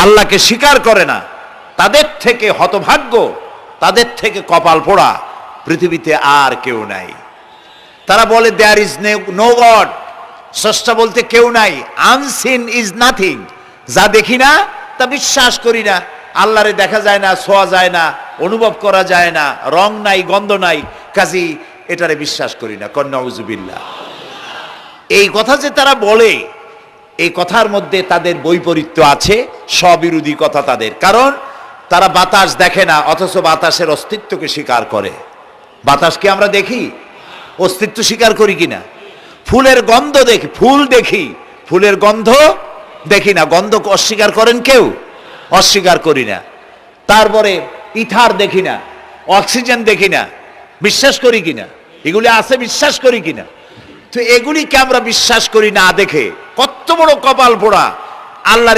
আল্লাহকে স্বীকার করে না, তাদের থেকে হতভাগ্য, তাদের থেকে কপাল পোড়া পৃথিবীতে আর কেউ নাই। তারা বলে দেয়ার ইজ নো গড, স্রষ্টা বলতে কেউ নাই। আনসিন ইজ নাথিং, যা দেখি না তা বিশ্বাস করি না। আল্লাহরে দেখা যায় না, ছোঁয়া যায় না, অনুভব করা যায় না, রং নাই, গন্ধ নাই, কাজী এটারে বিশ্বাস করি না। নাউজুবিল্লাহ। এই কথা যে তারা বলে, এই কথার মধ্যে তাদের বৈপরীত্য আছে, স্ববিরোধী কথা তাদের। কারণ তারা বাতাস দেখে না, অথচ বাতাসের অস্তিত্বকে স্বীকার করে। বাতাসকে আমরা দেখি, অস্তিত্ব স্বীকার করি কিনা? ফুলের গন্ধ দেখি, ফুল দেখি, ফুলের গন্ধ দেখি না। গন্ধ অস্বীকার করেন কেউ? অস্বীকার করি না। তারপরে ইথার দেখি না, অক্সিজেন দেখি না, বিশ্বাস করি কিনা? এগুলি আছে, বিশ্বাস করি কিনা? তো এগুলিকে আমরা বিশ্বাস করি না দেখে কত বড় কপাল পোড়া আল্লাহর